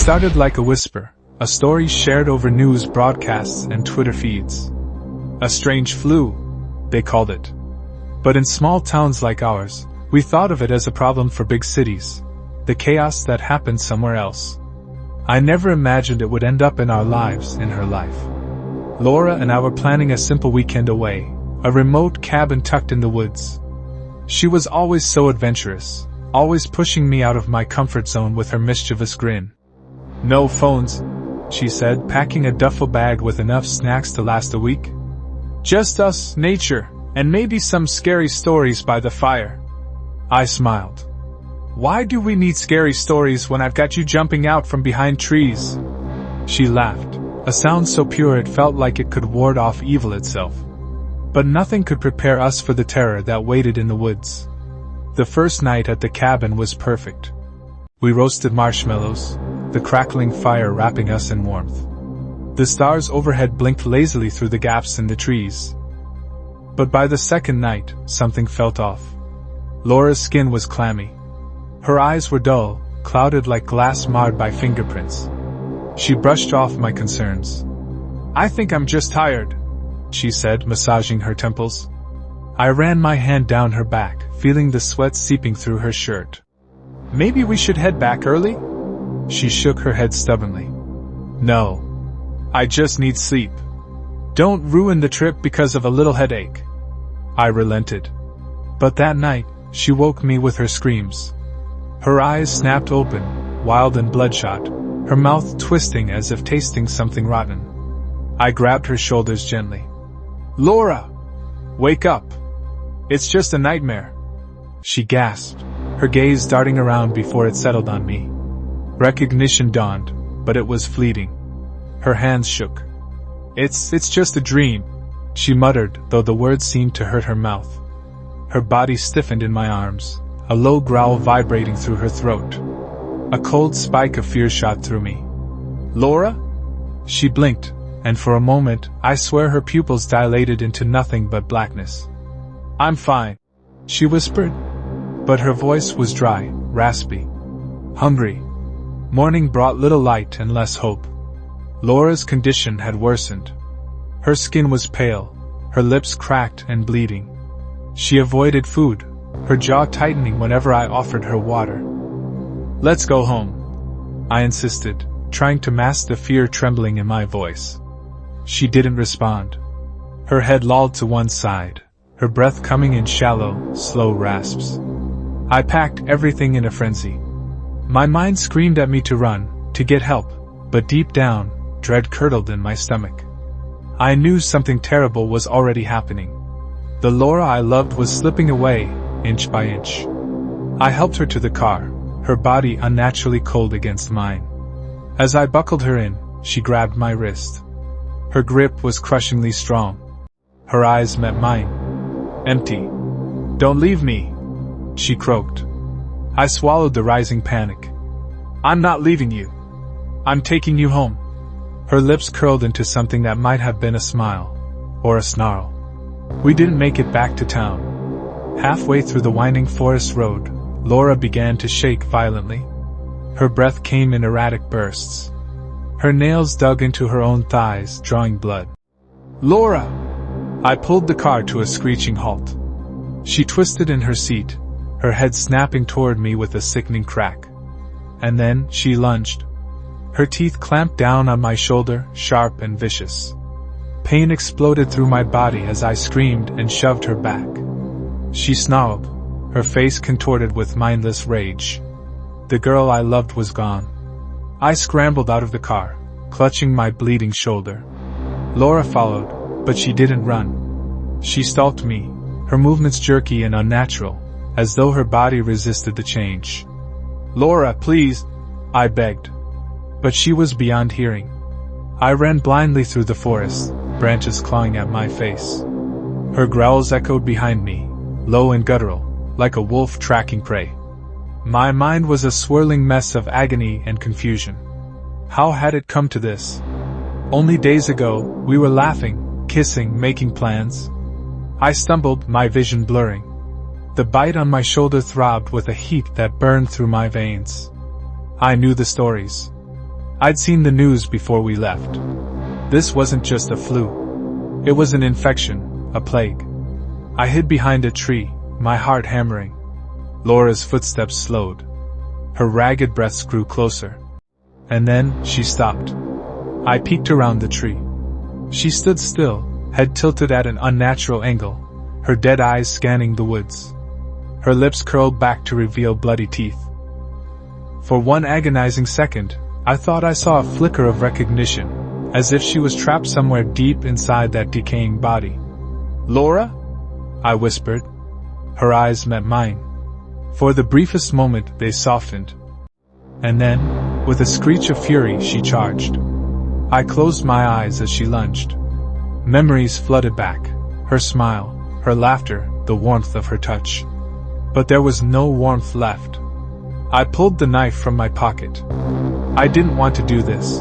started like a whisper, a story shared over news broadcasts and Twitter feeds. A strange flu, they called it. But in small towns like ours, we thought of it as a problem for big cities, the chaos that happened somewhere else. I never imagined it would end up in our lives, in her life. Laura and I were planning a simple weekend away, a remote cabin tucked in the woods. She was always so adventurous, always pushing me out of my comfort zone with her mischievous grin. "No phones," she said, packing a duffel bag with enough snacks to last a week. "Just us, nature, and maybe some scary stories by the fire." I smiled. "Why do we need scary stories when I've got you jumping out from behind trees?" She laughed, a sound so pure it felt like it could ward off evil itself. But nothing could prepare us for the terror that waited in the woods. The first night at the cabin was perfect. We roasted marshmallows, the crackling fire wrapping us in warmth. The stars overhead blinked lazily through the gaps in the trees. But by the second night, something felt off. Laura's skin was clammy. Her eyes were dull, clouded like glass marred by fingerprints. She brushed off my concerns. "I think I'm just tired," she said, massaging her temples. I ran my hand down her back, feeling the sweat seeping through her shirt. "Maybe we should head back early?" She shook her head stubbornly. "No. I just need sleep. Don't ruin the trip because of a little headache." I relented. But that night, she woke me with her screams. Her eyes snapped open, wild and bloodshot, her mouth twisting as if tasting something rotten. I grabbed her shoulders gently. "Laura! Wake up! It's just a nightmare." She gasped, her gaze darting around before it settled on me. Recognition dawned, but it was fleeting. Her hands shook. It's just a dream," she muttered, though the words seemed to hurt her mouth. Her body stiffened in my arms, a low growl vibrating through her throat. A cold spike of fear shot through me. "Laura?" She blinked, and for a moment, I swear her pupils dilated into nothing but blackness. "I'm fine," she whispered. But her voice was dry, raspy. "Hungry." Morning brought little light and less hope. Laura's condition had worsened. Her skin was pale, her lips cracked and bleeding. She avoided food, her jaw tightening whenever I offered her water. "Let's go home," I insisted, trying to mask the fear trembling in my voice. She didn't respond. Her head lolled to one side, her breath coming in shallow, slow rasps. I packed everything in a frenzy. My mind screamed at me to run, to get help, but deep down, dread curdled in my stomach. I knew something terrible was already happening. The Laura I loved was slipping away, inch by inch. I helped her to the car, her body unnaturally cold against mine. As I buckled her in, she grabbed my wrist. Her grip was crushingly strong. Her eyes met mine. Empty. "Don't leave me," she croaked. I swallowed the rising panic. "I'm not leaving you. I'm taking you home." Her lips curled into something that might have been a smile, or a snarl. We didn't make it back to town. Halfway through the winding forest road, Laura began to shake violently. Her breath came in erratic bursts. Her nails dug into her own thighs, drawing blood. "Laura!" I pulled the car to a screeching halt. She twisted in her seat, her head snapping toward me with a sickening crack. And then, she lunged. Her teeth clamped down on my shoulder, sharp and vicious. Pain exploded through my body as I screamed and shoved her back. She snarled, her face contorted with mindless rage. The girl I loved was gone. I scrambled out of the car, clutching my bleeding shoulder. Laura followed, but she didn't run. She stalked me, her movements jerky and unnatural, as though her body resisted the change. "Laura, please," I begged. But she was beyond hearing. I ran blindly through the forest, branches clawing at my face. Her growls echoed behind me, low and guttural, like a wolf tracking prey. My mind was a swirling mess of agony and confusion. How had it come to this? Only days ago, we were laughing, kissing, making plans. I stumbled, my vision blurring. The bite on my shoulder throbbed with a heat that burned through my veins. I knew the stories. I'd seen the news before we left. This wasn't just a flu. It was an infection, a plague. I hid behind a tree, my heart hammering. Laura's footsteps slowed. Her ragged breaths grew closer. And then, she stopped. I peeked around the tree. She stood still, head tilted at an unnatural angle, her dead eyes scanning the woods. Her lips curled back to reveal bloody teeth. For one agonizing second, I thought I saw a flicker of recognition, as if she was trapped somewhere deep inside that decaying body. "Laura?" I whispered. Her eyes met mine. For the briefest moment, they softened. And then, with a screech of fury, she charged. I closed my eyes as she lunged. Memories flooded back, her smile, her laughter, the warmth of her touch. But there was no warmth left. I pulled the knife from my pocket. I didn't want to do this.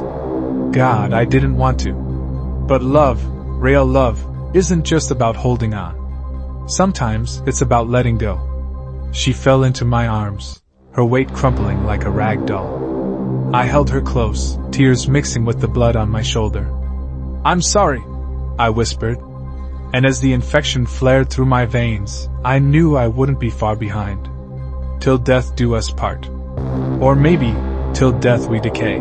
God, I didn't want to. But love, real love, isn't just about holding on. Sometimes, it's about letting go. She fell into my arms, her weight crumpling like a rag doll. I held her close, tears mixing with the blood on my shoulder. "I'm sorry," I whispered. And as the infection flared through my veins, I knew I wouldn't be far behind. Till death do us part. Or maybe, till death we decay.